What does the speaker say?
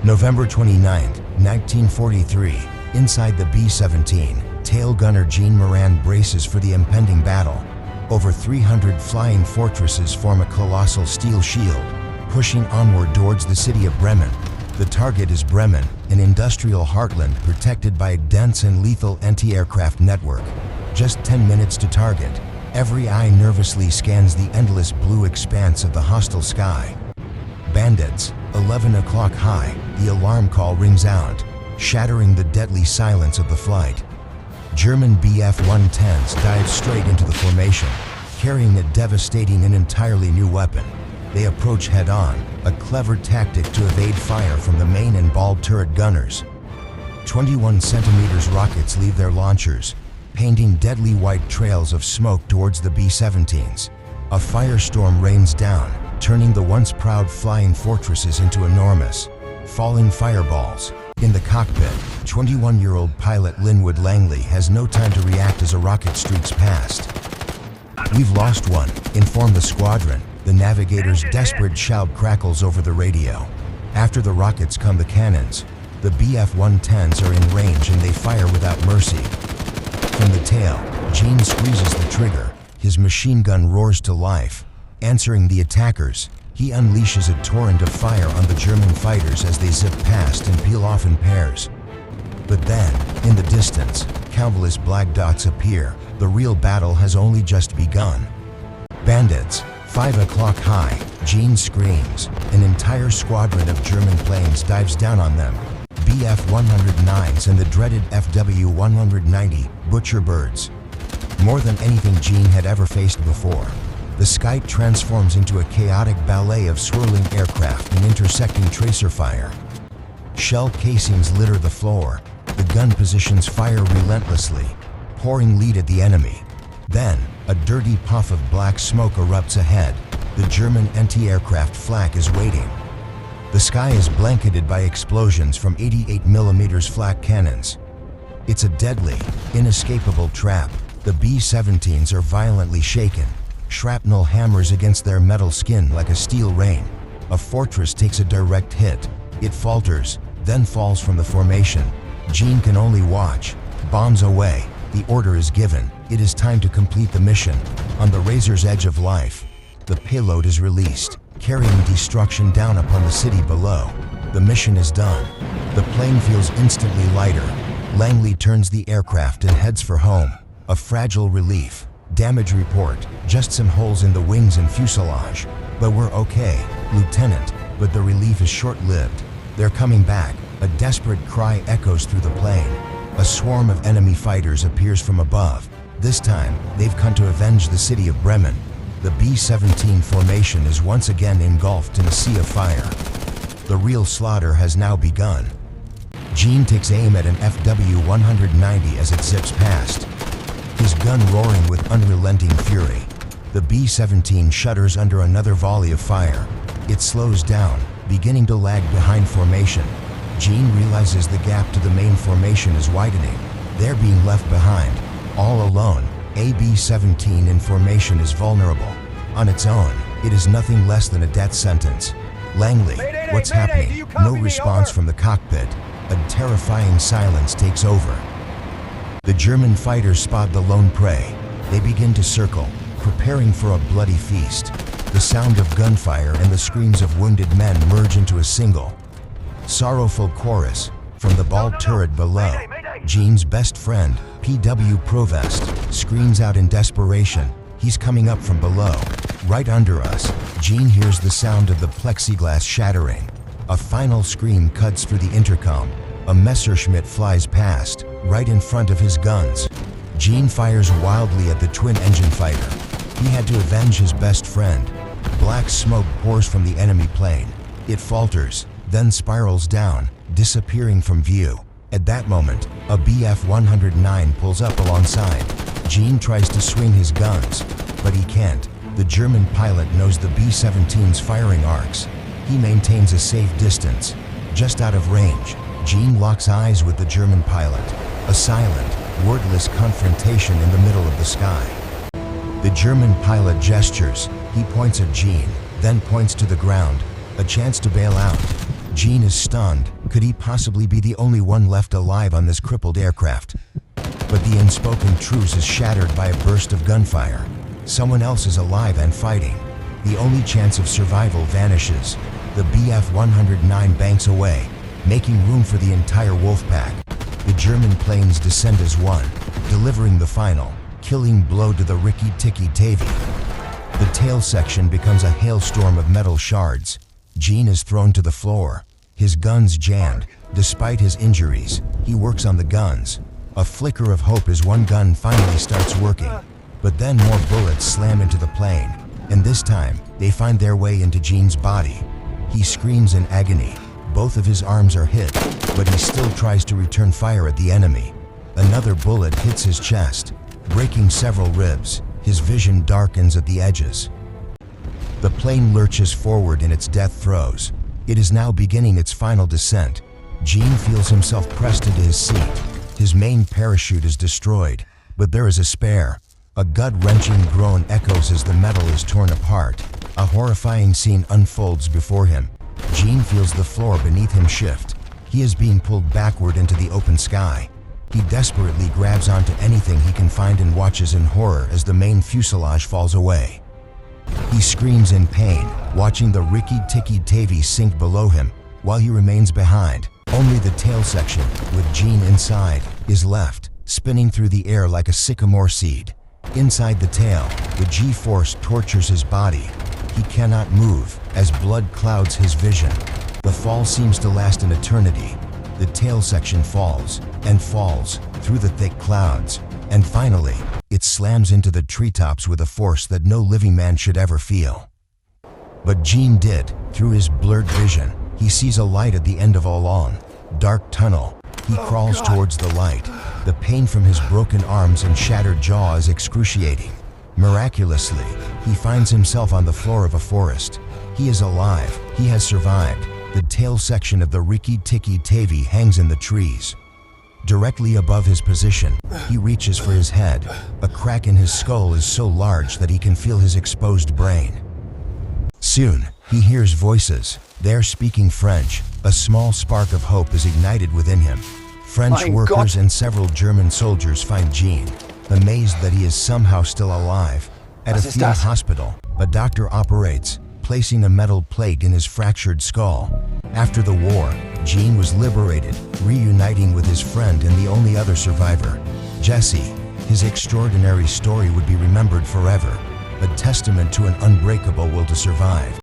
November 29, 1943, inside the B-17, tail gunner Eugene Moran braces for the impending battle. Over 300 flying fortresses form a colossal steel shield, pushing onward towards the city of Bremen. The target is Bremen, an industrial heartland protected by a dense and lethal anti-aircraft network. Just 10 minutes to target. Every eye nervously scans the endless blue expanse of the hostile sky. Bandits, 11 o'clock high, the alarm call rings out, shattering the deadly silence of the flight. German Bf-110s dive straight into the formation, carrying a devastating and entirely new weapon. They approach head-on, a clever tactic to evade fire from the main and ball turret gunners. 21 centimeters rockets leave their launchers, painting deadly white trails of smoke towards the B-17s. A firestorm rains down, turning the once proud flying fortresses into enormous, falling fireballs. In the cockpit, 21-year-old pilot Linwood Langley has no time to react as a rocket streaks past. "We've lost one," informed the squadron. The navigator's desperate shout crackles over the radio. After the rockets come the cannons. The Bf-110s are in range and they fire without mercy. From the tail, Eugene squeezes the trigger. His machine gun roars to life. Answering the attackers, he unleashes a torrent of fire on the German fighters as they zip past and peel off in pairs. But then, in the distance, countless black dots appear. The real battle has only just begun. Bandits, 5 o'clock high, Eugene screams. An entire squadron of German planes dives down on them. Bf-109s and the dreaded FW-190, butcher birds. More than anything Eugene had ever faced before, the sky transforms into a chaotic ballet of swirling aircraft and intersecting tracer fire. Shell casings litter the floor. The gun positions fire relentlessly, pouring lead at the enemy. Then, a dirty puff of black smoke erupts ahead. The German anti-aircraft flak is waiting. The sky is blanketed by explosions from 88mm flak cannons. It's a deadly, inescapable trap. The B-17s are violently shaken. Shrapnel hammers against their metal skin like a steel rain. A fortress takes a direct hit. It falters, then falls from the formation. Eugene can only watch. Bombs away. The order is given. It is time to complete the mission. On the razor's edge of life, the payload is released, carrying destruction down upon the city below. The mission is done. The plane feels instantly lighter. Langley turns the aircraft and heads for home. A fragile relief. Damage report, just some holes in the wings and fuselage. "But we're okay, Lieutenant." But the relief is short-lived. "They're coming back." A desperate cry echoes through the plane. A swarm of enemy fighters appears from above. This time, they've come to avenge the city of Bremen. The B-17 formation is once again engulfed in a sea of fire. The real slaughter has now begun. Eugene takes aim at an FW-190 as it zips past, his gun roaring with unrelenting fury. The B-17 shudders under another volley of fire. It slows down, beginning to lag behind formation. Eugene realizes the gap to the main formation is widening. They're being left behind. All alone, a B-17 in formation is vulnerable. On its own, it is nothing less than a death sentence. "Langley, what's happening?" No response from the cockpit. A terrifying silence takes over. The German fighters spot the lone prey. They begin to circle, preparing for a bloody feast. The sound of gunfire and the screams of wounded men merge into a single, sorrowful chorus. From the ball turret below, Eugene's best friend, P.W. Provest, screams out in desperation. He's coming up from below. Right under us, Eugene hears the sound of the plexiglass shattering. A final scream cuts through the intercom. A Messerschmitt flies past, right in front of his guns. Eugene fires wildly at the twin-engine fighter. He had to avenge his best friend. Black smoke pours from the enemy plane. It falters, then spirals down, disappearing from view. At that moment, a Bf-109 pulls up alongside. Eugene tries to swing his guns, but he can't. The German pilot knows the B-17's firing arcs. He maintains a safe distance. Just out of range, Eugene locks eyes with the German pilot. A silent, wordless confrontation in the middle of the sky. The German pilot gestures. He points at Eugene, then points to the ground. A chance to bail out. Gene is stunned. Could he possibly be the only one left alive on this crippled aircraft? But the unspoken truce is shattered by a burst of gunfire. Someone else is alive and fighting. The only chance of survival vanishes. The Bf-109 banks away, making room for the entire wolf pack. The German planes descend as one, delivering the final, killing blow to the Rikki Tikki Tavi. The tail section becomes a hailstorm of metal shards. Gene is thrown to the floor, his guns jammed. Despite his injuries, he works on the guns. A flicker of hope as one gun finally starts working. But then more bullets slam into the plane, and this time, they find their way into Gene's body. He screams in agony. Both of his arms are hit, but he still tries to return fire at the enemy. Another bullet hits his chest, breaking several ribs. His vision darkens at the edges. The plane lurches forward in its death throes. It is now beginning its final descent. Gene feels himself pressed into his seat. His main parachute is destroyed, but there is a spare. A gut-wrenching groan echoes as the metal is torn apart. A horrifying scene unfolds before him. Gene feels the floor beneath him shift. He is being pulled backward into the open sky. He desperately grabs onto anything he can find and watches in horror as the main fuselage falls away. He screams in pain, watching the Rikki Tikki Tavi sink below him while he remains behind. Only the tail section, with Gene inside, is left, spinning through the air like a sycamore seed. Inside the tail, the G-force tortures his body. He cannot move as blood clouds his vision. The fall seems to last an eternity. The tail section falls and falls through the thick clouds, and finally, it slams into the treetops with a force that no living man should ever feel. But Gene did. Through his blurred vision, he sees a light at the end of a long, dark tunnel. He crawls towards the light. The pain from his broken arms and shattered jaw is excruciating. Miraculously, he finds himself on the floor of a forest. He is alive. He has survived. The tail section of the Rikki Tikki Tavi hangs in the trees. Directly above his position, he reaches for his head. A crack in his skull is so large that he can feel his exposed brain. Soon, he hears voices. They're speaking French. A small spark of hope is ignited within him. French workers and several German soldiers find Gene, amazed that he is somehow still alive. At a field hospital, a doctor operates, placing a metal plate in his fractured skull. After the war, Gene was liberated, reuniting with his friend and the only other survivor, Jesse. His extraordinary story would be remembered forever, a testament to an unbreakable will to survive.